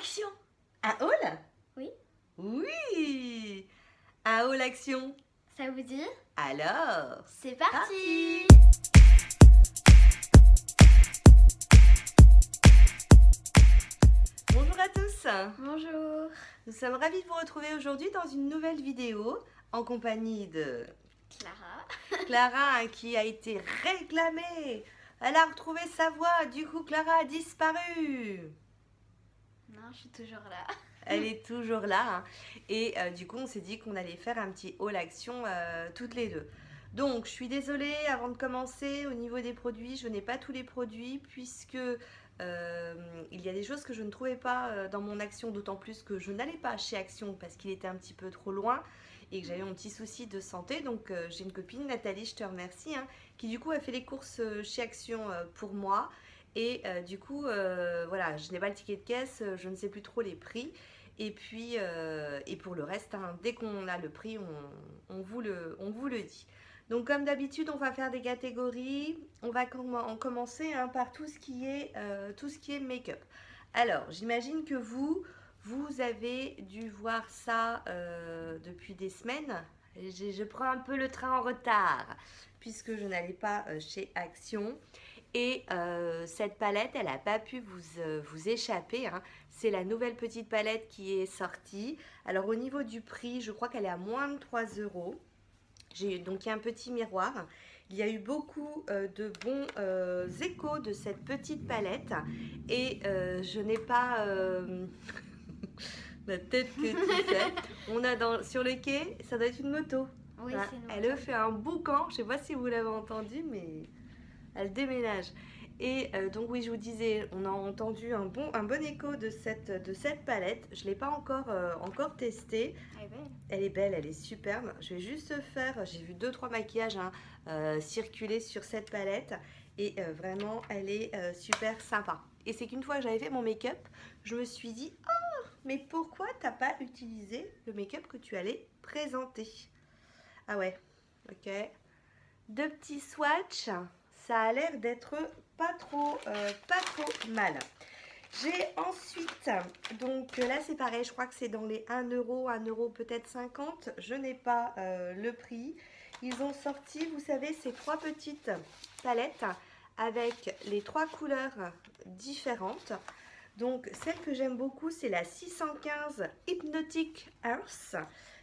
Action! Un haul? Oui. Oui. Un haul action. Ça vous dit? Alors, C'est parti! Bonjour à tous. Bonjour. Nous sommes ravis de vous retrouver aujourd'hui dans une nouvelle vidéo en compagnie de Clara. Clara hein, qui a été réclamée. Elle a retrouvé sa voix, du coup Clara a disparu. Non, je suis toujours là. Elle est toujours là hein. Et du coup on s'est dit qu'on allait faire un petit haul action toutes les deux. Donc je suis désolée, avant de commencer, au niveau des produits, je n'ai pas tous les produits puisque il y a des choses que je ne trouvais pas dans mon Action, d'autant plus que je n'allais pas chez Action parce qu'il était un petit peu trop loin et que j'avais mon petit souci de santé. Donc j'ai une copine, Nathalie, je te remercie, hein, qui du coup a fait les courses chez Action pour moi. Et du coup, voilà, je n'ai pas le ticket de caisse, je ne sais plus trop les prix. Et puis, et pour le reste, hein, dès qu'on a le prix, on vous le dit. Donc comme d'habitude, on va faire des catégories. On va commencer hein, par tout ce qui est make-up. Alors, j'imagine que vous avez dû voir ça depuis des semaines. Je prends un peu le train en retard puisque je n'allais pas chez Action. Et cette palette, elle n'a pas pu vous échapper. Hein. C'est la nouvelle petite palette qui est sortie. Alors au niveau du prix, je crois qu'elle est à moins de 3 €. Donc il y a un petit miroir. Il y a eu beaucoup de bons échos de cette petite palette. Et je n'ai pas la tête que tu fais. On a sur le quai, ça doit être une moto. Oui, Hein, c'est une moto. Elle fait un boucan. Je ne sais pas si vous l'avez entendu, mais elle déménage. Et donc oui, je vous disais, on a entendu un bon écho de cette palette. Je ne l'ai pas encore testée. Elle est belle. Elle est belle, elle est superbe. Je vais juste faire, j'ai vu 2-3 maquillages hein, circuler sur cette palette. Et vraiment, elle est super sympa. Et c'est qu'une fois que j'avais fait mon make-up, je me suis dit, oh, mais pourquoi t'as pas utilisé le make-up que tu allais présenter? Ah ouais, ok. Deux petits swatchs. Ça a l'air d'être pas trop mal. J'ai ensuite, donc là c'est pareil, je crois que c'est dans les 1 €, 1 € peut-être 50. Je n'ai pas le prix. Ils ont sorti, vous savez, ces 3 petites palettes avec les 3 couleurs différentes. Donc celle que j'aime beaucoup, c'est la 615 Hypnotic Earth,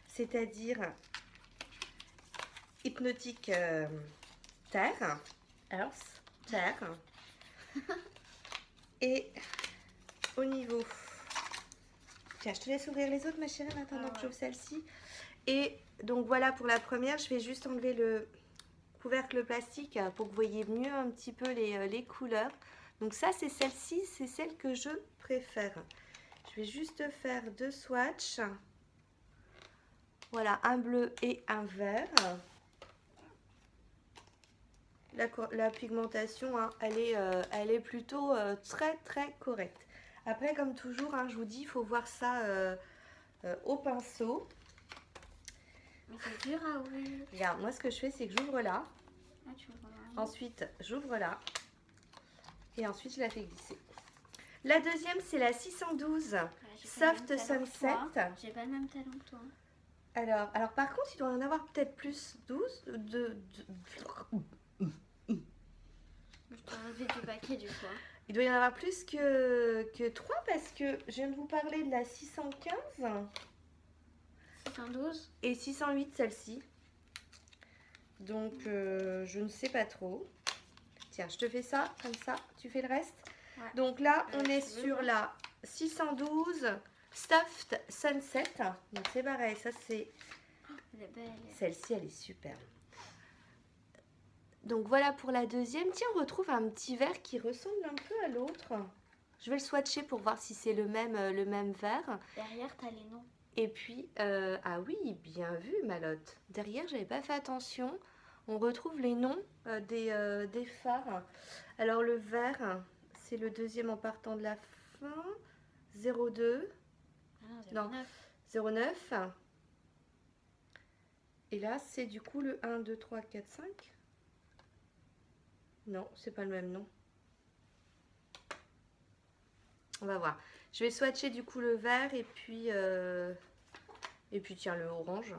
c'est-à-dire Hypnotique Terre. Earth, terre. Et au niveau... Tiens, je te laisse ouvrir les autres, ma chérie, en attendant que j'ouvre celle-ci. Et donc voilà pour la première, je vais juste enlever le couvercle plastique pour que vous voyez mieux un petit peu les couleurs. Donc ça, c'est celle-ci, c'est celle que je préfère. Je vais juste faire 2 swatchs. Voilà, un bleu et un vert. La pigmentation, hein, elle est plutôt très correcte. Après, comme toujours, hein, je vous dis, il faut voir ça au pinceau. Mais c'est dur à ouvrir. Regarde, moi ce que je fais, c'est que j'ouvre là. Ah, tu ouvres là. Ensuite, j'ouvre là. Et ensuite, je la fais glisser. La deuxième, c'est la 612 Soft Sunset. J'ai pas le même talent que toi. Alors par contre, il doit y en avoir peut-être plus 12 Je t'ai enlevé du paquet du coup. Il doit y en avoir plus que 3 parce que je viens de vous parler de la 615 612 et 608 celle-ci. Donc je ne sais pas trop. Tiens, je te fais ça comme ça, tu fais le reste. Ouais. Donc là, on est sur la 612 Soft Sunset. Donc c'est pareil, ça c'est... Elle est belle. Celle-ci, elle est superbe. Donc voilà pour la deuxième. Tiens, on retrouve un petit vert qui ressemble un peu à l'autre. Je vais le swatcher pour voir si c'est le même vert. Derrière, t'as les noms. Et puis, ah oui, bien vu, Malotte. Derrière, j'avais pas fait attention. On retrouve les noms des fards. Alors le vert, c'est le deuxième en partant de la fin. 02. Ah non, 09. Et là, c'est du coup le 1, 2, 3, 4, 5. Non, c'est pas le même nom. On va voir. Je vais swatcher du coup le vert et puis tiens, le orange.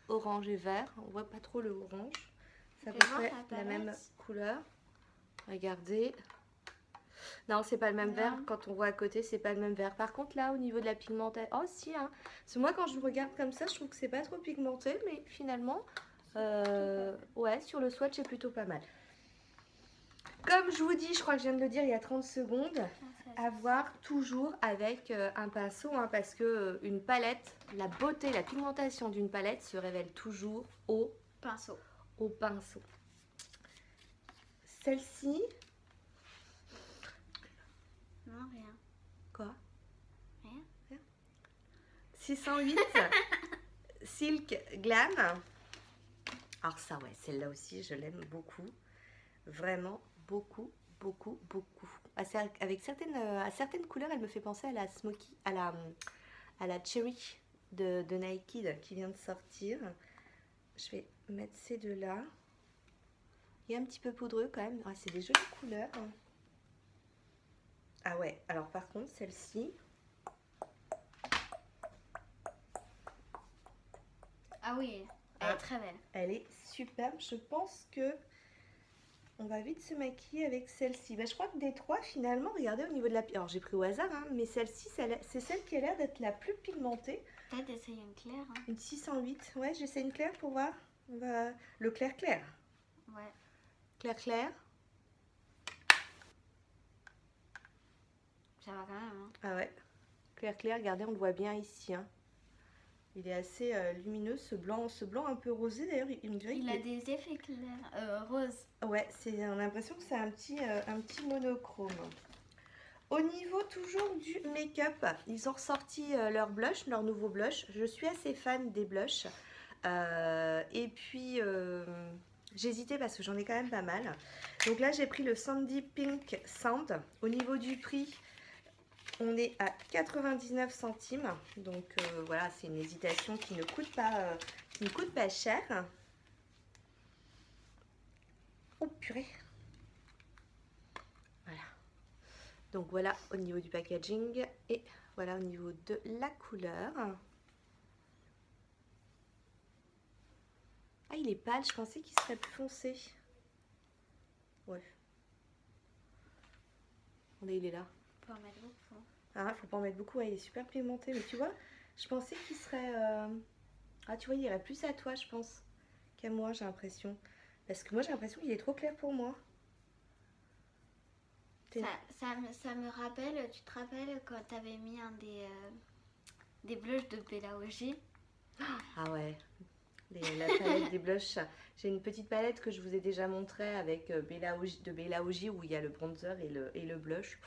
Orange et vert, on voit pas trop le orange. C'est à peu près la même couleur. Regardez. Non, c'est pas le même vert. Quand on voit à côté, c'est pas le même vert. Par contre, là, au niveau de la pigmentation... Oh, si, hein. Parce que moi, quand je me regarde comme ça, je trouve que c'est pas trop pigmenté. Mais finalement, ouais, sur le swatch, c'est plutôt pas mal. Comme je vous dis, je crois que je viens de le dire il y a 30 secondes, à voir toujours avec un pinceau. Hein, parce que une palette, la beauté, la pigmentation d'une palette se révèle toujours au pinceau. Celle-ci... Non, rien. Quoi? Rien. 608 Silk Glam. Alors ça, ouais, celle-là aussi, je l'aime beaucoup. Vraiment beaucoup. Avec certaines couleurs, elle me fait penser à la Smoky, à la Cherry de Nike qui vient de sortir. Je vais mettre ces deux-là. Il est un petit peu poudreux quand même. Ah, c'est des jolies couleurs. Ah ouais, alors par contre, celle-ci... Ah oui, elle est très belle. Elle est superbe. Je pense que on va vite se maquiller avec celle-ci. Bah, je crois que des trois, finalement, regardez au niveau de la... Alors, j'ai pris au hasard, hein, mais celle-ci, c'est celle qui a l'air d'être la plus pigmentée. Peut-être essayer une claire. Hein. Une 608. Ouais, j'essaie une claire pour voir. On va... Le clair. Ouais. Clair. Ça va quand même. Hein. Ah ouais. Clair, regardez, on le voit bien ici. Hein. Il est assez lumineux, ce blanc un peu rosé d'ailleurs. Il a des effets clairs, roses. Ouais, on a l'impression que c'est un petit monochrome. Au niveau toujours du make-up, ils ont ressorti leur blush, leur nouveau blush. Je suis assez fan des blushs. Et puis, j'hésitais parce que j'en ai quand même pas mal. Donc là, j'ai pris le Sandy Pink Sand. Au niveau du prix, on est à 99 centimes. Donc voilà, c'est une hésitation qui ne coûte pas cher. Oh purée. Voilà. Donc voilà au niveau du packaging et voilà au niveau de la couleur. Ah, il est pâle, je pensais qu'il serait plus foncé. Ouais. Il est là. Faut en mettre beaucoup. Ah, faut pas en mettre beaucoup, ouais, il est super pigmenté. Mais tu vois, je pensais qu'il serait... Ah, tu vois, il irait plus à toi, je pense, qu'à moi, j'ai l'impression. Parce que moi, j'ai l'impression qu'il est trop clair pour moi. Ça me rappelle, tu te rappelles quand tu avais mis un des blushs de Bella Oji? Ah ouais, la palette des blushs. J'ai une petite palette que je vous ai déjà montrée avec Bella Oji où il y a le bronzer et le blush.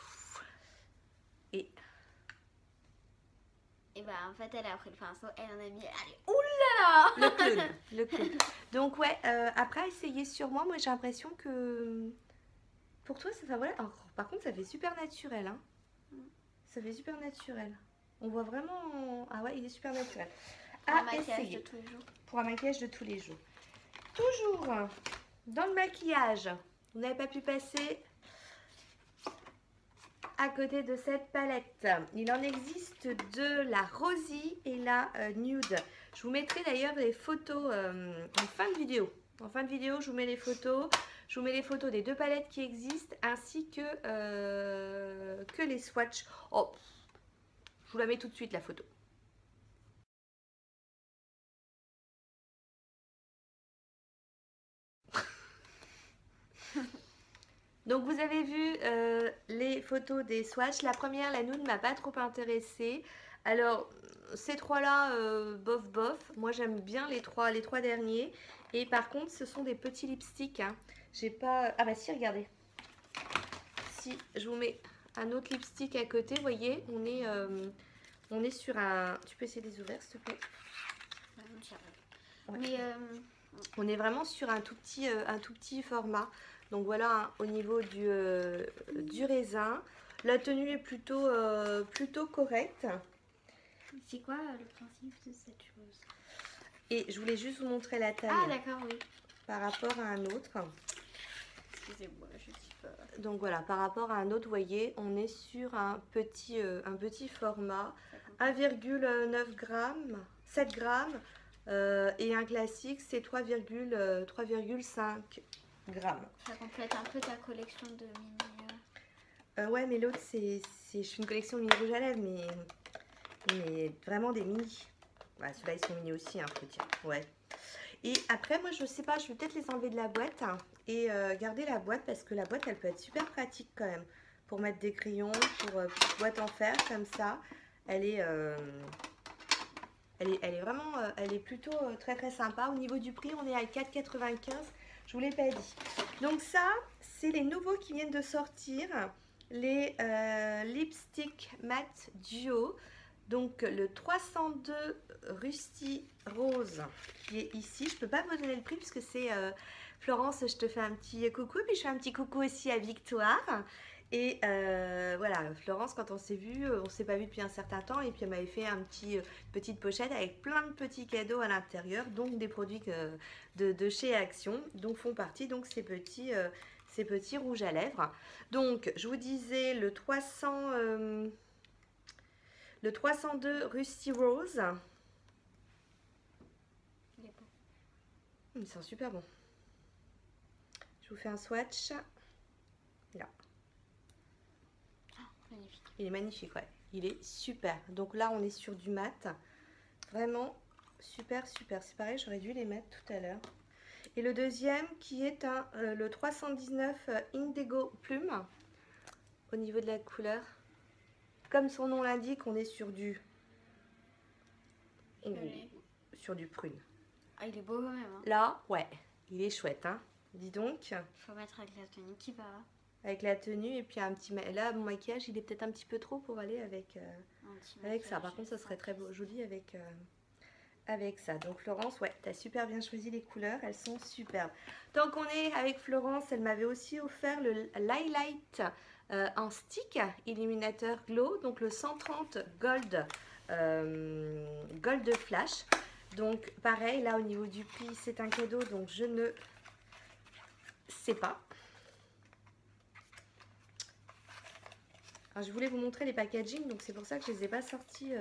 Et bah en fait elle a pris le pinceau, elle en a mis, allez, oulala, le clown. Donc ouais, après essayer sur moi j'ai l'impression que pour toi ça, voilà. Alors, par contre ça fait super naturel, hein. Ça fait super naturel. On voit vraiment, ah ouais, il est super naturel. Pour un maquillage de tous les jours. Pour un maquillage de tous les jours. Toujours dans le maquillage, vous n'avez pas pu passer à côté de cette palette. Il en existe deux, la Rosy et la Nude. Je vous mettrai d'ailleurs les photos en fin de vidéo. En fin de vidéo, je vous mets les photos. Je vous mets les photos des deux palettes qui existent ainsi que les swatchs. Oh, je vous la mets tout de suite la photo. Donc vous avez vu les photos des swatchs. La première, la Nude, ne m'a pas trop intéressée. Alors ces trois-là, bof. Moi j'aime bien les trois derniers. Et par contre, ce sont des petits lipsticks. Hein. J'ai pas... Ah bah si, regardez. Si, je vous mets un autre lipstick à côté. Vous voyez, on est sur un... Tu peux essayer de les ouvrir, s'il te plaît? Ouais. Mais on est vraiment sur un tout petit format. Donc voilà, hein, au niveau du raisin, la tenue est plutôt correcte. C'est quoi le principe de cette chose? Et je voulais juste vous montrer la taille. Ah d'accord, oui. Par rapport à un autre. Excusez-moi, je suis Donc voilà, par rapport à un autre, vous voyez, on est sur un petit format, 1,9 grammes, 7 grammes, et un classique, c'est 3,5 grammes. Ça complète un peu ta collection de mini... Ouais, mais l'autre, je fais une collection mini rouge à lèvres, mais vraiment des mini. Ouais, ceux-là, ils sont mini aussi, hein, faut dire. Ouais. Et après, moi, je sais pas, je vais peut-être les enlever de la boîte et garder la boîte parce que la boîte, elle peut être super pratique quand même pour mettre des crayons, pour petite boîte en fer comme ça. Elle est vraiment, elle est plutôt très très sympa. Au niveau du prix, on est à 4,95. Je vous l'ai pas dit. Donc ça, c'est les nouveaux qui viennent de sortir, les lipstick matte duo. Donc le 302 Rusty Rose qui est ici. Je peux pas vous donner le prix puisque c'est Florence, je te fais un petit coucou. Puis je fais un petit coucou aussi à Victoire. Et voilà, Florence, quand on s'est vu, on s'est pas vu depuis un certain temps. Et puis elle m'avait fait un petite pochette avec plein de petits cadeaux à l'intérieur. Donc des produits de chez Action. Donc font partie donc ces petits rouges à lèvres. Donc je vous disais le 302 Rusty Rose. Il est beau. Il sent super bon. Je vous fais un swatch. Là. Oh, magnifique. Il est magnifique, ouais. Il est super. Donc là, on est sur du mat. Vraiment super, super. C'est pareil, j'aurais dû les mettre tout à l'heure. Et le deuxième qui est le 319 Indigo Plume. Au niveau de la couleur. Comme son nom l'indique, on est sur du prune. Ah, il est beau quand même. Hein. Là, ouais, il est chouette. Hein. Dis donc. Il faut mettre avec la tenue qui va. Avec la tenue et puis un petit... Là, mon maquillage, il est peut-être un petit peu trop pour aller avec ça. Par contre, ça serait très beau, joli avec ça. Donc Florence, ouais, tu as super bien choisi les couleurs. Elles sont superbes. Tant qu'on est avec Florence, elle m'avait aussi offert le Light en stick illuminateur glow. Donc le 130 Gold Flash. Donc pareil, là au niveau du prix, c'est un cadeau. Donc je ne sais pas. Alors, je voulais vous montrer les packaging, donc c'est pour ça que je ne les ai pas sortis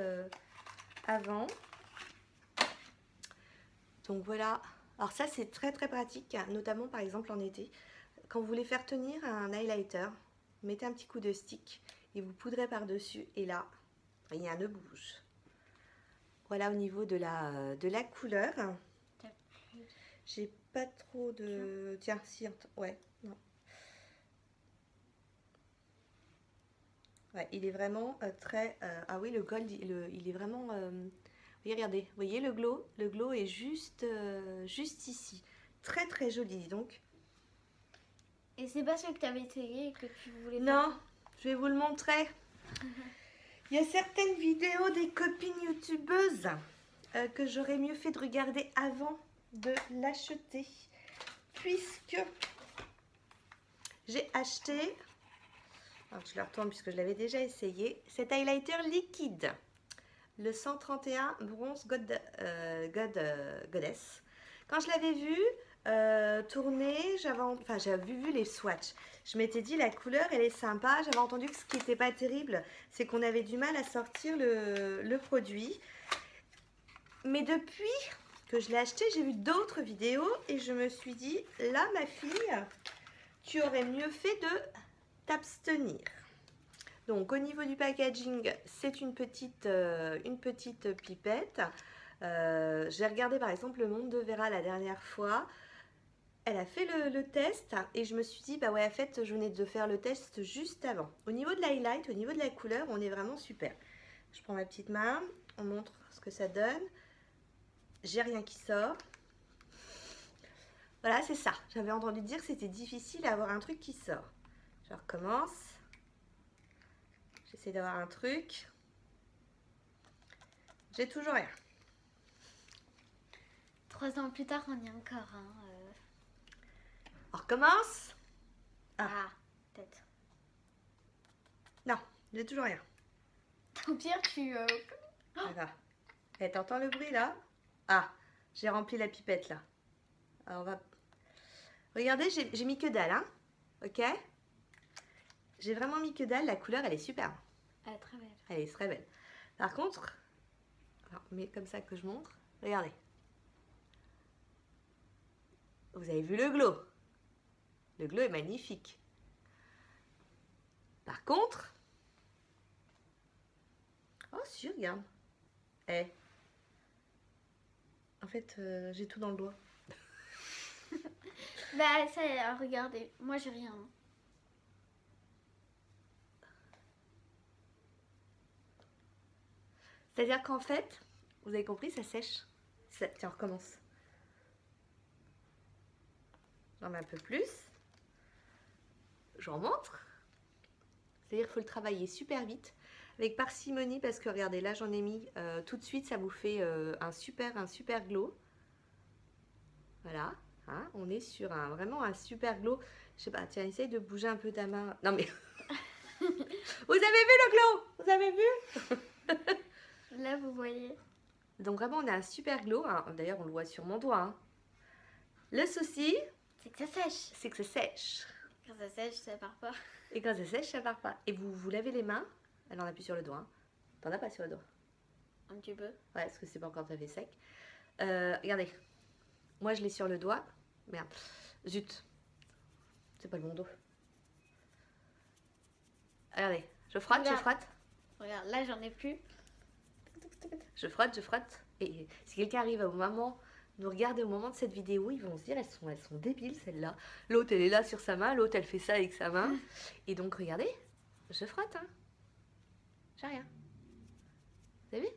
avant. Donc voilà. Alors ça, c'est très très pratique, notamment par exemple en été. Quand vous voulez faire tenir un highlighter, vous mettez un petit coup de stick et vous poudrez par-dessus. Et là, rien ne bouge. Voilà au niveau de la couleur. J'ai pas trop de... Tiens, si, ouais, non. Ouais, il est vraiment très... Ah oui, le gold, il est vraiment... Oui, regardez, vous voyez le glow? Le glow est juste ici. Très très joli, donc. Et c'est pas ce que tu avais essayé et que tu voulais Non, je vais vous le montrer. Il y a certaines vidéos des copines youtubeuses que j'aurais mieux fait de regarder avant de l'acheter. Puisque j'ai acheté... Alors, je le retourne puisque je l'avais déjà essayé. Cet highlighter liquide. Le 131 Bronze Goddess. Quand je l'avais vu tourner, j'avais vu les swatchs. Je m'étais dit la couleur elle est sympa. J'avais entendu que ce qui n'était pas terrible, c'est qu'on avait du mal à sortir le produit. Mais depuis que je l'ai acheté, j'ai vu d'autres vidéos et je me suis dit, là ma fille, tu aurais mieux fait de t'abstenir. Donc au niveau du packaging, c'est une petite pipette. J'ai regardé par exemple le Monde de Vera la dernière fois. Elle a fait le test et je me suis dit, bah ouais, en fait, je venais de faire le test juste avant. Au niveau de l'highlight, au niveau de la couleur, on est vraiment super. Je prends ma petite main, on montre ce que ça donne. J'ai rien qui sort. Voilà, c'est ça. J'avais entendu dire que c'était difficile d'avoir un truc qui sort. Je recommence. J'essaie d'avoir un truc. J'ai toujours rien. 3 ans plus tard, on y est encore. Hein, On recommence. Ah, peut-être. Non, j'ai toujours rien. Au pire, tu... Voilà. Et t'entends le bruit là? Ah, j'ai rempli la pipette là. Alors on va... Regardez, j'ai mis que dalle, hein? Ok? J'ai vraiment mis que dalle, la couleur elle est super. Elle est très belle. Elle est très belle. Par contre, alors, mais comme ça que je montre, regardez. Vous avez vu le glow? Le glow est magnifique. Par contre, oh si, regarde. Eh. En fait, j'ai tout dans le doigt. Bah ça, regardez, moi j'ai rien. C'est-à-dire qu'en fait, vous avez compris, ça sèche. Tiens, on recommence. J'en mets un peu plus. Je remontre. C'est-à-dire qu'il faut le travailler super vite, avec parcimonie, parce que regardez, là j'en ai mis tout de suite, ça vous fait un super glow. Voilà, hein, on est sur vraiment un super glow. Je sais pas, tiens, essaye de bouger un peu ta main. Non mais, vous avez vu le glow? Vous avez vu? Là vous voyez. Donc vraiment, on a un super glow. Hein. D'ailleurs, on le voit sur mon doigt. Hein. Le souci, c'est que ça sèche. C'est que ça sèche. Quand ça sèche, ça part pas. Et quand ça sèche, ça part pas. Et vous lavez les mains. Alors, on appuie sur le doigt. Hein. T'en as pas sur le doigt? Un petit peu. Ouais, parce que c'est pas encore tout à fait sec. Regardez. Moi, je l'ai sur le doigt. Merde. Zut. C'est pas le bon dos. Regardez. Je frotte, Regarde. je frotte. Regarde, là j'en ai plus. Je frotte, je frotte. Et si quelqu'un arrive au moment, nous regarder au moment de cette vidéo, ils vont se dire, elles sont débiles celles-là. L'autre, elle est là sur sa main, l'autre, elle fait ça avec sa main. Et donc, regardez, je frotte. Hein. J'ai rien. Vous avez vu?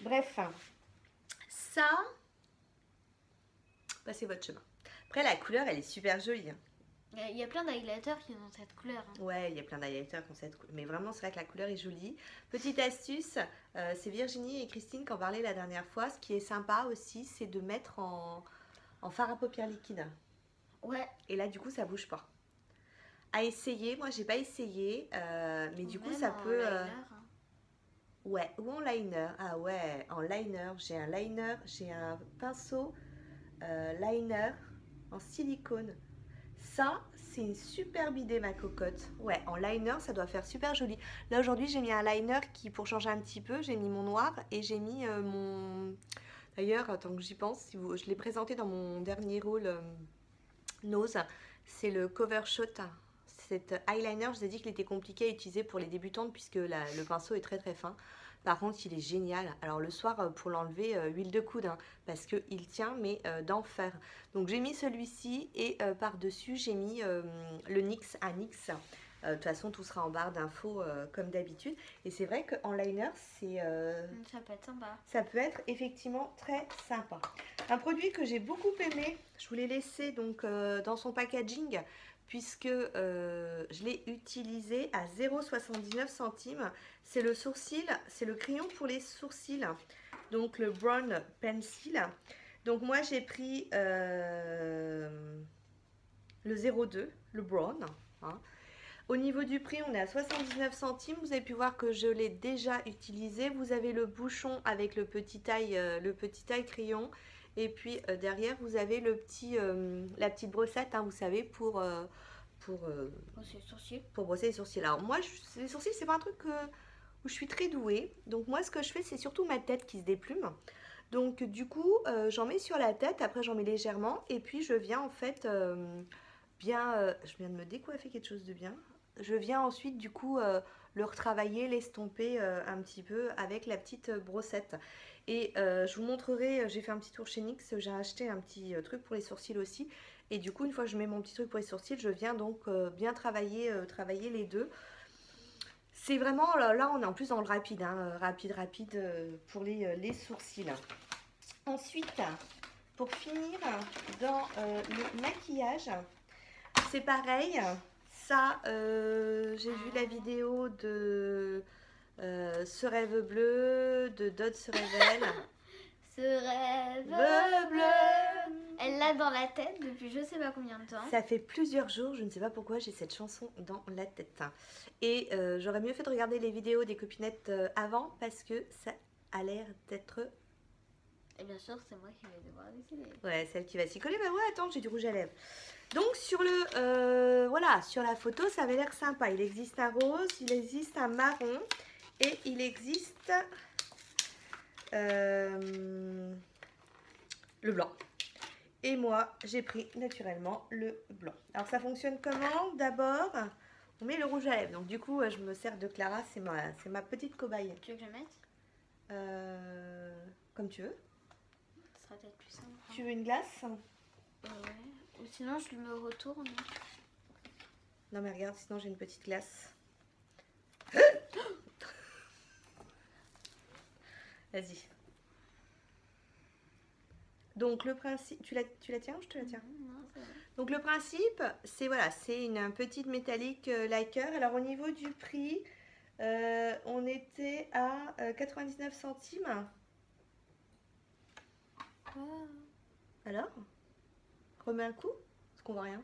Bref, ça, passez votre chemin. Après, la couleur, elle est super jolie. Hein. Il y a plein d'highlighters qui ont cette couleur. Hein. Ouais, il y a plein d'highlighters qui ont cette couleur. Mais vraiment, c'est vrai que la couleur est jolie. Petite astuce, c'est Virginie et Christine qui en parlaient la dernière fois. Ce qui est sympa aussi, c'est de mettre en fard à paupières liquide. Ouais. Et là, du coup, ça bouge pas. À essayer, moi, j'ai pas essayé. Mais du coup, ça peut... Liner, hein. Ouais, ou en liner. Ah ouais, en liner. J'ai un pinceau liner en silicone. Ça, c'est une superbe idée, ma cocotte. Ouais, en liner, ça doit faire super joli. Là, aujourd'hui, j'ai mis un liner qui, pour changer un petit peu, j'ai mis mon noir et j'ai mis mon... D'ailleurs, tant que j'y pense, je l'ai présenté dans mon dernier rôle Nose. C'est le Cover Shot. Cet eyeliner, je vous ai dit qu'il était compliqué à utiliser pour les débutantes puisque le pinceau est très très fin. Par contre, il est génial. Alors le soir, pour l'enlever, huile de coude, hein, parce qu'il tient, mais d'enfer. Donc j'ai mis celui-ci et par-dessus, j'ai mis le NYX à NYX. De toute façon, tout sera en barre d'infos comme d'habitude. Et c'est vrai qu'en liner, Ça peut être sympa. ça peut être effectivement très sympa. Un produit que j'ai beaucoup aimé, je vous l'ai laissé donc, dans son packaging, puisque je l'ai utilisé à 0,79 centimes. C'est le sourcil, c'est le crayon pour les sourcils, donc le Brown Pencil. Donc moi j'ai pris le 0,2, le Brown. Hein. Au niveau du prix, on est à 79 centimes. Vous avez pu voir que je l'ai déjà utilisé. Vous avez le bouchon avec le petit taille crayon. Et puis derrière, vous avez la petite brossette, hein, vous savez, pour Brosser les sourcils. pour brosser les sourcils. Alors moi, les sourcils, c'est pas un truc où je suis très douée. Donc moi, ce que je fais, c'est surtout ma tête qui se déplume. Donc du coup, j'en mets sur la tête, après j'en mets légèrement. Et puis je viens en fait je viens de me décoiffer quelque chose de bien. Je viens ensuite du coup le retravailler, l'estomper un petit peu avec la petite brossette. Et je vous montrerai, j'ai fait un petit tour chez NYX, j'ai acheté un petit truc pour les sourcils aussi. Et du coup, une fois que je mets mon petit truc pour les sourcils, je viens donc bien travailler les deux. C'est vraiment, là on est en plus dans le rapide, hein, rapide pour les sourcils. Ensuite, pour finir, dans le maquillage, c'est pareil. Ça, j'ai vu la vidéo de Ce rêve bleu, de Dodd se révèle. Ce rêve bleu. Elle l'a dans la tête depuis je sais pas combien de temps. Ça fait plusieurs jours, je ne sais pas pourquoi j'ai cette chanson dans la tête. Et j'aurais mieux fait de regarder les vidéos des copinettes avant parce que ça a l'air d'être Et bien sûr, c'est moi qui vais devoir décider. Ouais, celle qui va s'y coller. Bah ouais, attends, j'ai du rouge à lèvres. Donc sur voilà, sur la photo, ça avait l'air sympa. Il existe un rose, il existe un marron et il existe le blanc. Et moi, j'ai pris naturellement le blanc. Alors ça fonctionne comment? D'abord, on met le rouge à lèvres. Donc du coup, je me sers de Clara, c'est ma petite cobaye. Tu veux que je mette? Comme tu veux. Ce sera peut-être plus simple. Tu veux une glace? Ouais. Ou sinon, je me retourne. Non mais regarde, sinon j'ai une petite glace. Vas-y. Donc le principe, tu la tiens ou je te la tiens? Non, c'est vrai. Donc le principe, c'est voilà, c'est une petite métallique liker. Alors au niveau du prix, on était à 99 centimes. Oh. Alors, remets un coup, parce qu'on voit rien.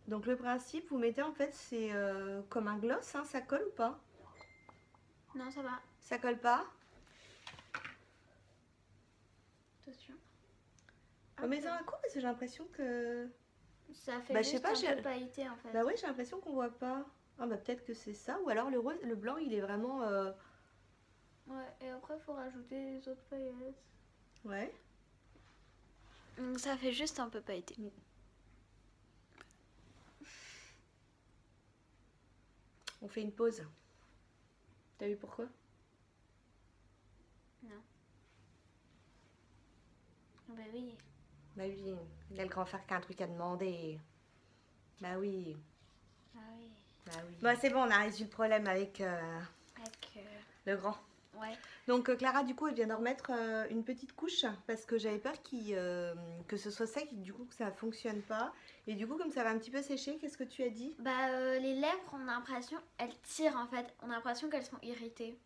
Donc le principe, vous mettez en fait, c'est comme un gloss, hein, ça colle ou pas? Non, ça va. Ça colle pas? Attention. Remets-en un coup parce que j'ai l'impression que... Ça fait Bah, je sais juste pas, un peu pailleté en fait. Bah ouais, j'ai l'impression qu'on voit pas. Ah bah peut-être que c'est ça, ou alors le rose, le blanc, il est vraiment... Ouais, et après, il faut rajouter les autres paillettes. Ouais. Donc ça fait juste un peu pailleté. On fait une pause. T'as vu pourquoi? Non. Bah oui. Bah oui, il a le grand frère qui a un truc à demander. Bah oui. Ah oui. Bah oui. Bah c'est bon, on a résolu le problème avec Avec... le grand. Ouais. Donc Clara, du coup, elle vient d'en remettre une petite couche parce que j'avais peur que ce soit sec et du coup que ça fonctionne pas. Et du coup, comme ça va un petit peu sécher, qu'est-ce que tu as dit? Bah les lèvres, on a l'impression, elles tirent en fait. On a l'impression qu'elles sont irritées.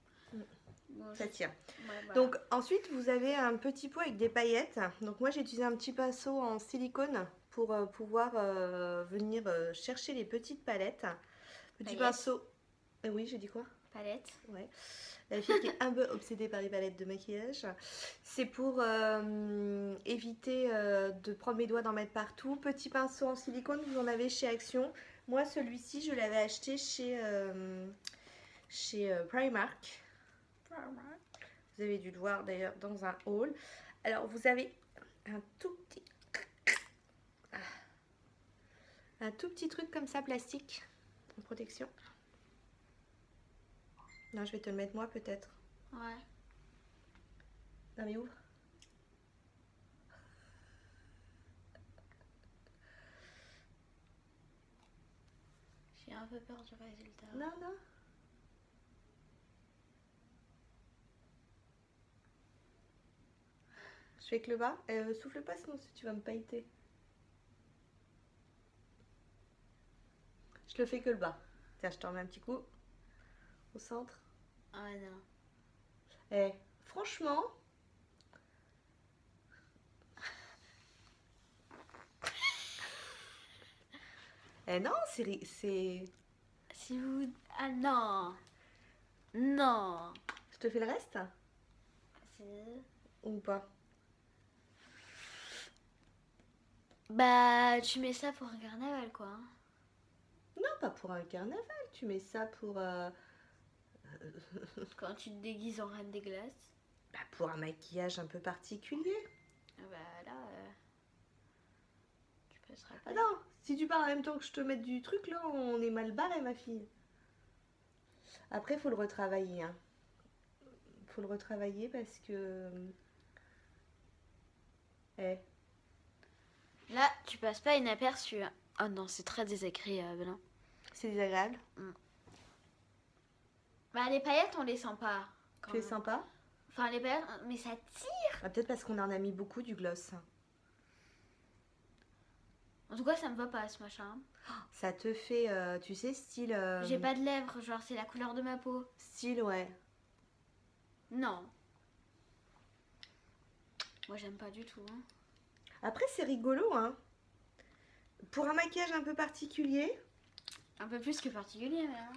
Bon, Ça tire. Ouais, voilà. Donc ensuite, vous avez un petit pot avec des paillettes. Donc moi, j'ai utilisé un petit pinceau en silicone pour pouvoir venir chercher les petites palettes. Petit Paillettes. pinceau. Oui, j'ai dit quoi? Palette. Ouais. La fille qui est un peu obsédée par les palettes de maquillage. C'est pour éviter de prendre mes doigts, d'en mettre partout. Petit pinceau en silicone, vous en avez chez Action. Moi, celui-ci, je l'avais acheté chez Primark. Vous avez dû le voir d'ailleurs dans un haul. Alors, vous avez un tout petit truc comme ça, plastique, en protection. Non, je vais te le mettre moi peut-être. Ouais. Non mais ouvre. J'ai un peu peur du résultat. Non, non. Je fais que le bas. Souffle pas sinon tu vas me pailleter. Je le fais que le bas. Tiens, je t'en mets un petit coup. Au centre. Ah non. Eh, franchement... Eh non, c'est... Si vous... Ah non. Non. Je te fais le reste? Si. Ou pas? Bah, tu mets ça pour un carnaval, quoi. Hein. Non, pas pour un carnaval. Tu mets ça pour... Quand tu te déguises en reine des glaces. Bah, pour un maquillage un peu particulier. Ah bah là... Tu passeras pas. Ah non, si tu pars en même temps que je te mette du truc, là, on est mal barré, ma fille. Après, il faut le retravailler. Hein. Faut le retravailler parce que... Eh. Là, tu passes pas inaperçu. Hein. Oh non, c'est très désagréable. Hein. C'est désagréable. Bah, les paillettes, on les sent pas. Tu es sympa? Enfin, les paillettes, mais ça tire. Ah, peut-être parce qu'on en a mis beaucoup du gloss. En tout cas, ça me va pas, ce machin. Ça te fait, tu sais, style... J'ai pas de lèvres, genre, c'est la couleur de ma peau. Style, ouais. Non. Moi, j'aime pas du tout. Hein. Après, c'est rigolo, hein. Pour un maquillage un peu particulier. Un peu plus que particulier, mais... Hein.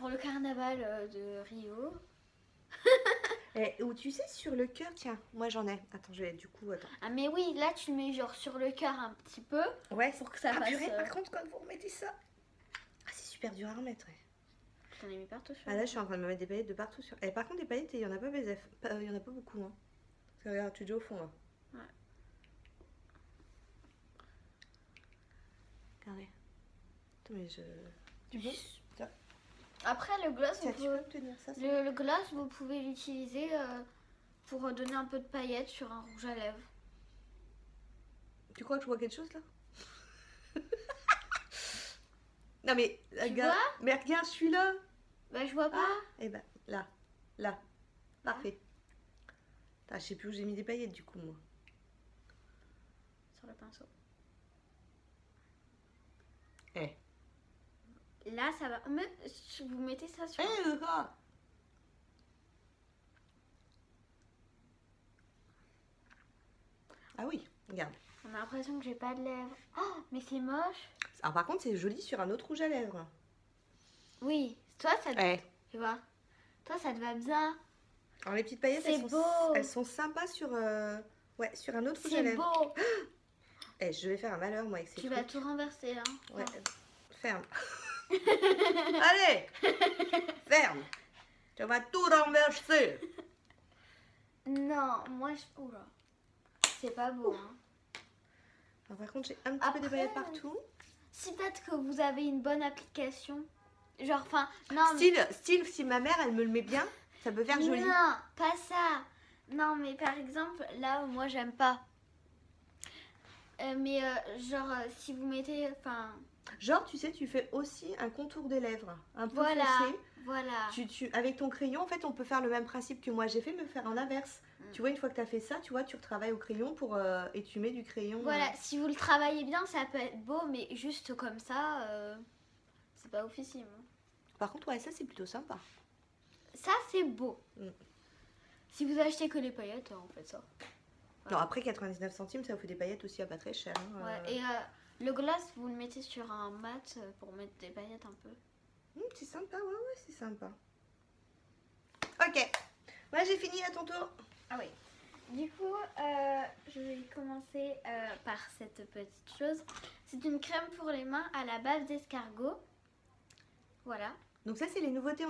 pour le carnaval de Rio. Ou tu sais, sur le cœur, tiens, moi j'en ai. Attends, je vais du coup, attends. Ah mais oui, là tu le mets genre sur le cœur un petit peu. Ouais, pour que ça fasse... purée, par contre, quand vous remettez ça... Ah, c'est super dur à remettre, ouais. J'en ai mis partout sur Ah là, je suis en train de me mettre des paillettes de partout sur... par contre, des paillettes, il y en a pas il y en a pas beaucoup, hein. Parce que regarde, tu es déjà au fond, là. Ouais. Regardez. Attends, mais je... Tu veux ça. Après le gloss, Tiens, vous tu pouvez... peux me tenir ça, le gloss, vous pouvez l'utiliser pour donner un peu de paillettes sur un rouge à lèvres. Tu crois que je vois quelque chose, là? Non, mais... Tu regarde, vois? mais regarde, je suis là. Bah je vois pas. Eh ben, là. Parfait. Ah, je sais plus où j'ai mis des paillettes, du coup, moi. Sur le pinceau. Eh. Là ça va. Vous mettez ça sur... Ah oui, regarde. On a l'impression que j'ai pas de lèvres. Oh, mais c'est moche. Alors par contre, c'est joli sur un autre rouge à lèvres. Oui, toi ça te... Eh. Tu vois. Toi ça te va bien. Alors les petites paillettes, C'est beau. elles sont sympas sur, ouais, sur un autre rouge à C'est lèvres. beau. Eh, je vais faire un malheur, moi, avec ces Tu trucs. vas tout renverser là. Ouais, ferme. Allez, ferme. Tu vas tout renverser. Non, moi je... Oula. C'est pas beau. Hein. Alors, par contre, j'ai un petit peu de paillettes partout. Si peut-être que vous avez une bonne application. Genre, enfin, non. Style, si ma mère, elle me le met bien, ça peut faire joli. Non, pas ça. Non, mais par exemple, là où moi j'aime pas. Mais genre, si vous mettez, enfin... Genre, tu sais, tu fais aussi un contour des lèvres, un peu Voilà, foncé. voilà. Avec ton crayon, en fait, on peut faire le même principe que moi j'ai fait, mais faire en inverse. Tu vois, une fois que tu as fait ça, tu vois, tu retravailles au crayon pour et tu mets du crayon. Voilà, si vous le travaillez bien, ça peut être beau, mais juste comme ça, c'est pas officiel. Par contre, ouais, ça c'est plutôt sympa. Ça, c'est beau. Si vous achetez que les paillettes, on fait ça. Non, après 99 centimes, ça vous fait des paillettes aussi à pas très cher. Hein. Ouais, et le gloss, vous le mettez sur un mat pour mettre des paillettes un peu. C'est sympa, ouais, c'est sympa. Ok, moi j'ai fini, à ton tour. Ah oui. Du coup, je vais commencer par cette petite chose. C'est une crème pour les mains à la bave d'escargot. Voilà. Donc ça, c'est les nouveautés.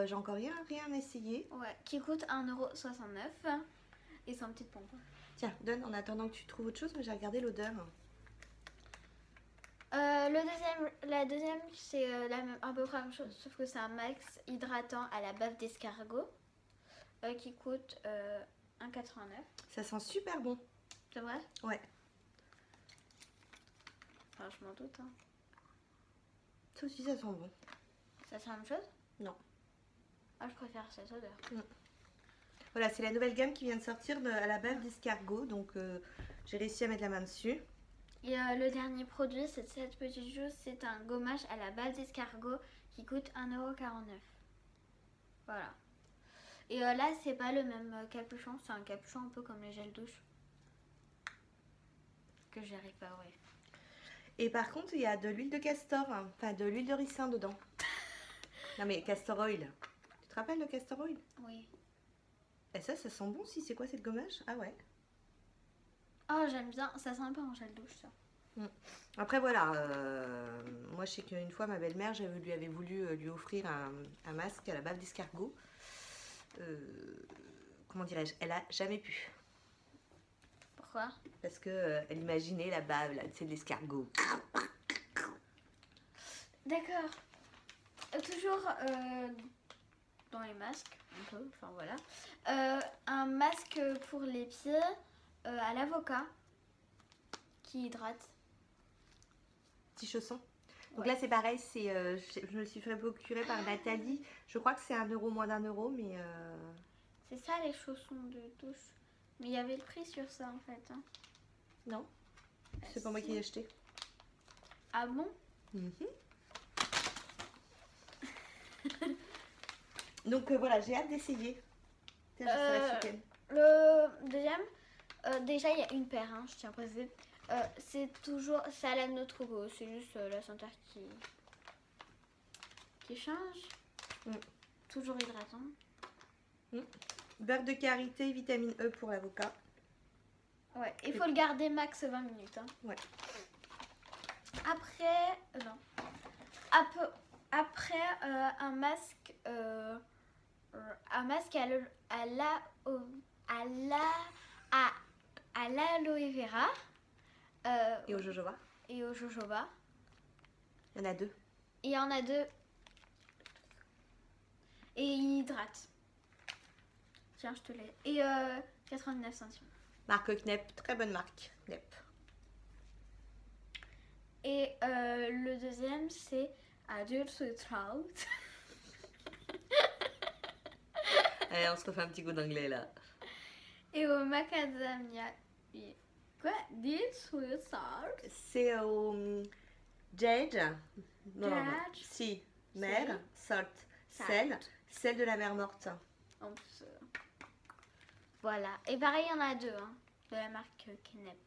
J'ai encore rien essayé. Ouais, qui coûte 1,69 € et sans petite pompe. Tiens, donne en attendant que tu trouves autre chose, mais j'ai regardé l'odeur. La deuxième, c'est à peu près la même chose, sauf que c'est un max hydratant à la bave d'escargot qui coûte 1,89 €. Ça sent super bon. C'est vrai? Ouais. Enfin, je m'en doute. Hein. Ça aussi, ça sent bon. Ça sent la même chose? Non. Ah, je préfère cette odeur. Voilà, c'est la nouvelle gamme qui vient de sortir à la bave d'escargot. Donc, j'ai réussi à mettre la main dessus. Et le dernier produit, c'est cette petite chose. C'est un gommage à la bave d'escargot qui coûte 1,49 €. Voilà. Et là, c'est pas le même capuchon. C'est un capuchon un peu comme les gels douche. Que j'arrive pas à ouvrir. Et par contre, il y a de l'huile de castor, hein. Enfin de l'huile de ricin dedans. Non mais castor oil. Tu te rappelles le castor oil? Oui. Et ça sent bon si. C'est quoi cette gommage? Ah ouais. Oh, j'aime bien. Ça sent un peu en gel douche, ça. Après voilà, moi je sais qu'une fois ma belle-mère, lui avais voulu lui offrir un masque à la bave d'escargot. Comment dirais-je? Elle a jamais pu. Pourquoi? Parce que elle imaginait la bave là, c'est de l'escargot. D'accord. Toujours dans les masques, un peu, enfin voilà. Un masque pour les pieds à l'avocat qui hydrate. Petit chausson. Donc Ouais. là c'est pareil, je me le suis fait procurer par Nathalie. Je crois que c'est 1 €, moins d'1 €, mais... C'est ça les chaussons de douche. Mais il y avait le prix sur ça en fait. Hein. Non, c'est pas moi qui l'ai acheté. Ah bon? Donc voilà, j'ai hâte d'essayer. Tiens, j'essaierai ce week-end. Le deuxième, déjà il y a une paire, hein, je tiens à préciser. C'est toujours, c'est à la notre goût, c'est juste la senteur qui change. Je Toujours hydratant. Beurre de karité, vitamine E pour l'avocat. Ouais, il faut le garder max 20 minutes. Hein. Ouais. Après, non. Après un masque à l'aloe vera Et au jojoba. et au jojoba. Il y en a 2. Il y en a 2. Et il hydrate. Tiens, je te l'ai. Et 99 centimes. Marque Knep, très bonne marque. Knep. Et le deuxième, c'est Adult Sweet Trout. Allez, on se refait un petit coup d'anglais là. Et au macadamia. Quoi? Adult Sweet Salt. C'est au jade. Non, non, non. Jade. Si. Mer, salt. Sel. Sel de la mer morte. En plus, voilà. Et pareil, il y en a 2, hein, de la marque Knep.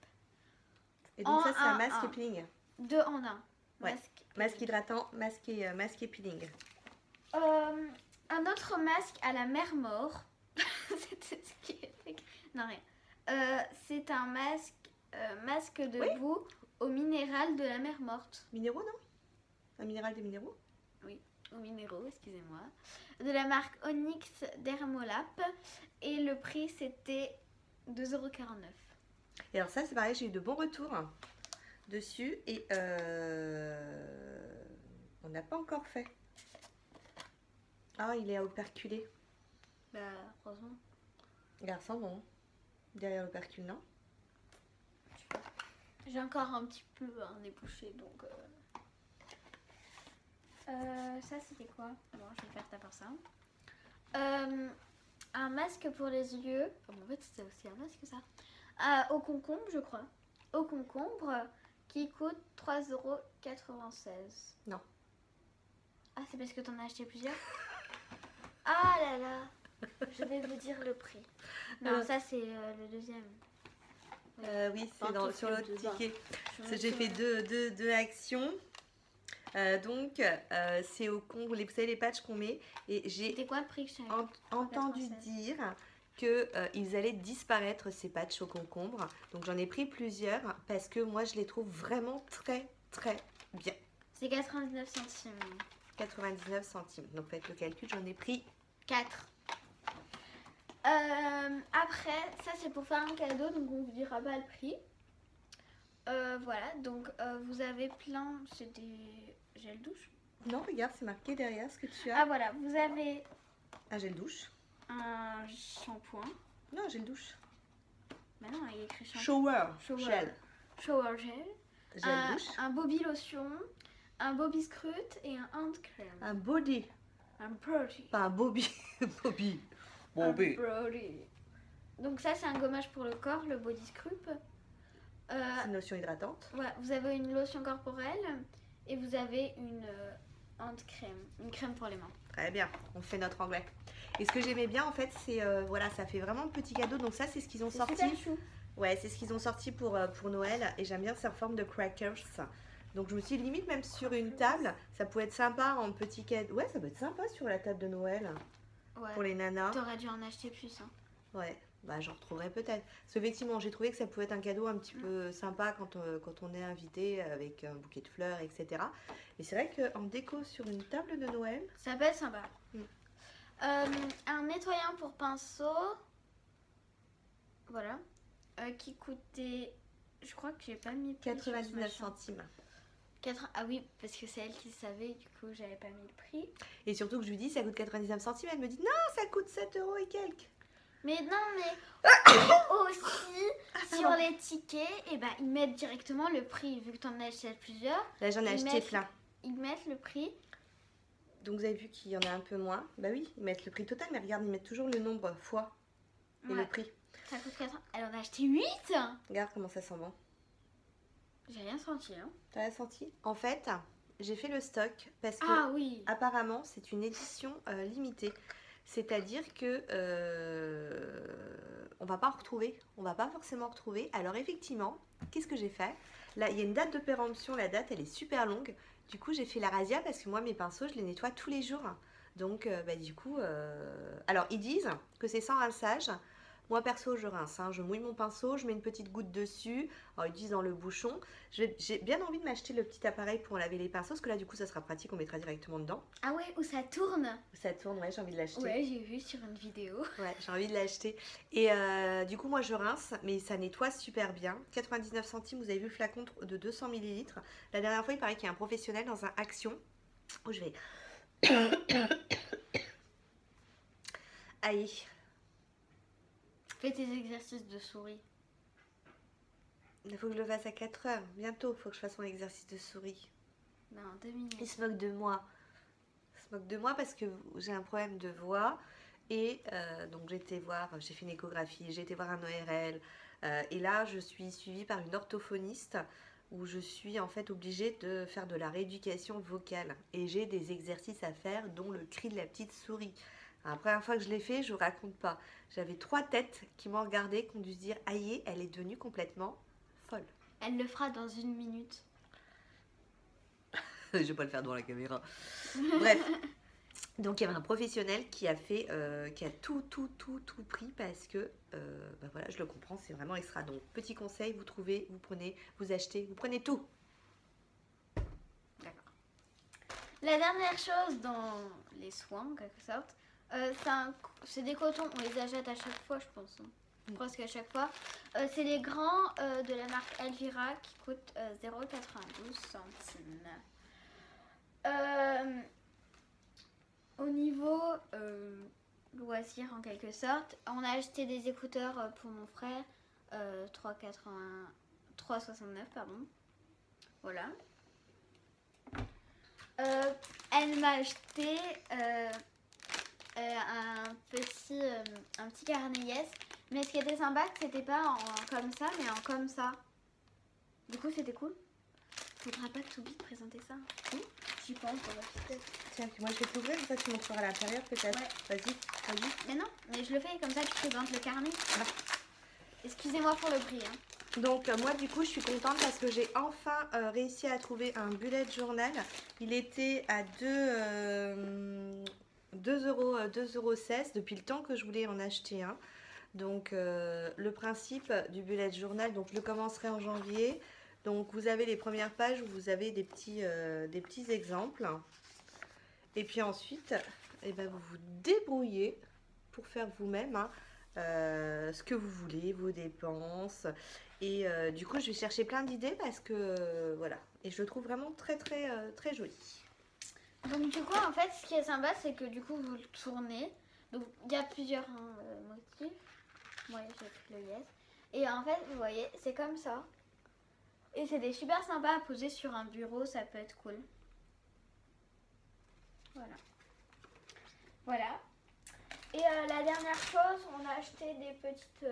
Et donc En ça, c'est un un, masque un. et peeling. 2 en 1. Ouais. Masque hydratant, masque et peeling. Un autre masque à la mer mort. C'était ce qui est écrit. Non, rien. C'est un masque de boue au minéral de la mer morte. Minéraux, non? Un minéral des minéraux? Oui, aux minéraux, excusez-moi. De la marque Onyx Dermolab. Et le prix, c'était 2,49 €. Et alors ça, c'est pareil, j'ai eu de bons retours dessus. Et on n'a pas encore fait. Ah, il est à operculé. Bah, heureusement. Il ressemble, non? Derrière l'opercule, non? J'ai encore un petit peu un ébouché, donc... ça, c'était quoi? Bon, je vais faire ta part ça. Un masque pour les yeux. Oh, en fait, c'était aussi un masque, ça. Au concombre, je crois. Au concombre, qui coûte 3,96 €. Non. Ah, c'est parce que t'en as acheté plusieurs? Ah là là. Je vais vous dire le prix. Non, ça, c'est le deuxième. Oui, c'est sur l'autre ticket. J'ai fait deux actions. Donc, c'est au concombre, vous savez les patchs qu'on met. Et j'ai C'était quoi le prix que j'ai entendu dire qu'ils allaient disparaître ces patchs au concombre. Donc, j'en ai pris plusieurs parce que moi, je les trouve vraiment très, très bien. C'est 99 centimes. 99 centimes. Donc, faites le calcul, j'en ai pris 4. Après, ça c'est pour faire un cadeau, donc on vous dira pas le prix. Voilà, donc vous avez plein, c'est des gels douche. Non, regarde, c'est marqué derrière ce que tu Ah as. voilà, vous avez Un gel douche. un shampoing. Non, gel douche. Bah non, il y a écrit shampoing. Shower. Gel. Shower gel. Gel douche. Un bobby lotion, un bobby scrut et un hand cream. Un body. Un body. Pas un bobby. Bobby. Un body. Donc ça c'est un gommage pour le corps, le body scrub. C'est une lotion hydratante. Ouais, vous avez une lotion corporelle et vous avez une hand crème, une crème pour les mains. Très bien, on fait notre anglais. Et ce que j'aimais bien en fait, c'est voilà, ça fait vraiment petit cadeau. Donc ça, c'est ce qu'ils ont sorti. Super chou. Ouais, c'est ce qu'ils ont sorti pour Noël. Et j'aime bien, c'est en forme de crackers. Donc je me suis dit, limite même sur une table, ça pouvait être sympa en petit cadeau. Ouais, ça peut être sympa sur la table de Noël Ouais. pour les nanas. T'aurais dû en acheter plus. Hein. Ouais, bah j'en retrouverai peut-être. Parce qu'effectivement, j'ai trouvé que ça pouvait être un cadeau un petit peu sympa quand on est invité avec un bouquet de fleurs, etc. Et c'est vrai qu'en déco sur une table de Noël, Ça peut être sympa. Mm. Un nettoyant pour pinceau. Voilà. Qui coûtait. Je crois que j'ai pas mis le prix sur ce 99 machin. centimes. Ah oui, parce que c'est elle qui savait, du coup j'avais pas mis le prix. Et surtout que je lui dis ça coûte 99 centimes, elle me dit non, ça coûte 7 € et quelques. Mais non, mais aussi sur les tickets, et ben ils mettent directement le prix. Vu que t'en as acheté plusieurs, Là j'en ai Ils acheté mettent- plein. ils mettent le prix. Donc vous avez vu qu'il y en a un peu moins. Bah oui, ils mettent le prix total, mais regarde, ils mettent toujours le nombre fois et Ouais. le prix. Ça coûte 4. Elle en a acheté 8. Regarde comment ça sent bon. J'ai rien senti. Hein. T'as senti? En fait, j'ai fait le stock parce que Ah oui. apparemment c'est une édition limitée. C'est-à-dire que on va pas en retrouver, on va pas forcément en retrouver. Alors effectivement, qu'est-ce que j'ai fait? Là, il y a une date de péremption, la date elle est super longue. Du coup, j'ai fait la razzia parce que moi mes pinceaux, je les nettoie tous les jours. Donc bah, du coup, alors ils disent que c'est sans rinçage. Moi perso je rince, hein. Je mouille mon pinceau, je mets une petite goutte dessus. Alors ils disent dans le bouchon. J'ai bien envie de m'acheter le petit appareil pour laver les pinceaux, parce que là du coup ça sera pratique, on mettra directement dedans. Ah ouais, où ça tourne. Ça tourne, ouais, j'ai envie de l'acheter. Ouais, j'ai vu sur une vidéo. Ouais, j'ai envie de l'acheter. Et du coup, moi, je rince, mais ça nettoie super bien. 99 centimes, vous avez vu le flacon de 200 millilitres. La dernière fois, il paraît qu'il y a un professionnel dans un Action où je vais... Aïe. Fais tes exercices de souris. Il faut que je le fasse à 4 heures. Bientôt, il faut que je fasse mon exercice de souris. Non, 2 minutes. Il se moque de moi. Il se moque de moi parce que j'ai un problème de voix. Et donc j'ai fait une échographie, j'ai été voir un ORL. Et là, je suis suivie par une orthophoniste où je suis en fait obligée de faire de la rééducation vocale. Et j'ai des exercices à faire, dont le cri de la petite souris. Alors, la première fois que je l'ai fait, je vous raconte pas. J'avais 3 têtes qui m'ont regardée, qui ont dû se dire aïe, elle est devenue complètement folle. Elle le fera dans 1 minute. Je vais pas le faire devant la caméra. Bref. Donc il y avait un professionnel qui a fait, qui a tout pris parce que, bah voilà, je le comprends, c'est vraiment extra. Donc petit conseil, vous trouvez, vous prenez, vous achetez, vous prenez tout. D'accord. La dernière chose dans les soins, en quelque sorte, c'est des cotons, on les achète à chaque fois, je pense. Hein. Presque à chaque fois. C'est les grands de la marque Elvira qui coûtent 0,92 centimes. Au niveau loisir en quelque sorte, on a acheté des écouteurs pour mon frère, 3,69 pardon. Voilà. Elle m'a acheté un petit carnet Yes, mais ce qui était sympa, c'était pas en comme ça, mais en comme ça. Du coup, c'était cool. Faudra pas tout vite présenter ça. J'y pense, on va peut-être. Tiens, puis moi je vais t'ouvrir, comme ça tu montreras à l'intérieur peut-être. Ouais. Vas-y. Mais non, mais je le fais comme ça, tu présentes le carnet. Ah. Excusez-moi pour le prix. Hein. Donc moi du coup je suis contente parce que j'ai enfin réussi à trouver un bullet journal. Il était à 2,16 € depuis le temps que je voulais en acheter un. Donc le principe du bullet journal, donc je le commencerai en janvier. Donc vous avez les premières pages où vous avez des petits exemples. Et puis ensuite, eh ben, vous vous débrouillez pour faire vous-même hein, ce que vous voulez, vos dépenses. Et du coup, je vais chercher plein d'idées parce que voilà. Et je le trouve vraiment très joli. Donc du coup, en fait, ce qui est sympa, c'est que du coup, vous le tournez. Donc il y a plusieurs motifs. Moi, j'ai pris le Yes. Et en fait, vous voyez, c'est comme ça. Et c'est des super sympas à poser sur un bureau, ça peut être cool. Voilà. Voilà. Et la dernière chose, on a acheté des petites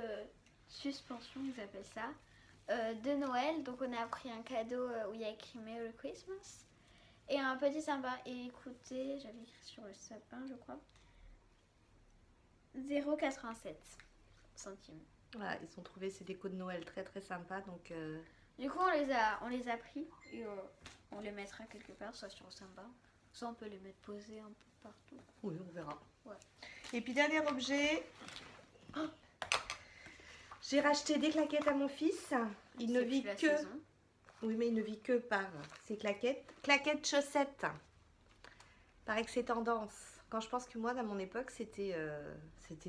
suspensions, ils appellent ça, de Noël. Donc on a pris un cadeau où il y a écrit Merry Christmas. Et un petit sympa. Et écoutez, j'avais écrit sur le sapin, je crois. 0,87 centimes. Voilà, ils ont trouvé ces décos de Noël très sympas. Donc du coup, on les a pris et on les mettra quelque part, soit sur le sympa. Soit on peut les mettre posés un peu partout. Oui, on verra. Ouais. Et puis dernier objet, j'ai racheté des claquettes à mon fils. Il ne vit que... Saison. Oui, mais il ne vit que par ces claquettes. Claquettes chaussettes. Paraît que c'est tendance. Quand je pense que moi, à mon époque, c'était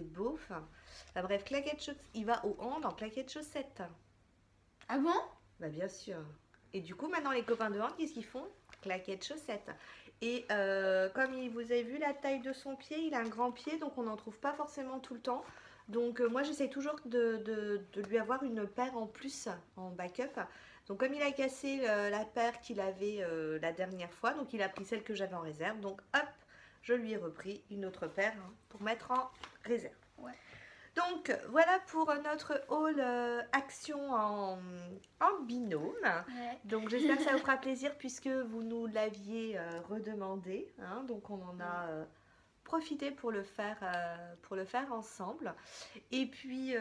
beauf. Enfin, bref, claquettes chaussettes. Il va au hand en claquettes chaussettes. Ah bon? Bah bien sûr. Et du coup, maintenant, les copains de hand, qu'est-ce qu'ils font? Claquettes chaussettes. Et comme vous avez vu la taille de son pied, il a un grand pied, donc on n'en trouve pas forcément tout le temps. Donc moi j'essaie toujours de lui avoir une paire en plus, en backup. Donc comme il a cassé la paire qu'il avait la dernière fois, donc il a pris celle que j'avais en réserve. Donc hop, je lui ai repris une autre paire hein, pour mettre en réserve. Ouais. Donc voilà pour notre haul action en binôme. Ouais. Donc j'espère que ça vous fera plaisir puisque vous nous l'aviez redemandé. Hein, donc on en a profité pour le faire ensemble. Et puis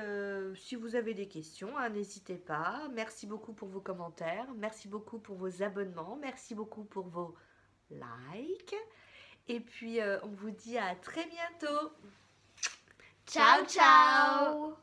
si vous avez des questions, hein, n'hésitez pas. Merci beaucoup pour vos commentaires. Merci beaucoup pour vos abonnements. Merci beaucoup pour vos likes. Et puis, on vous dit à très bientôt. Ciao, ciao.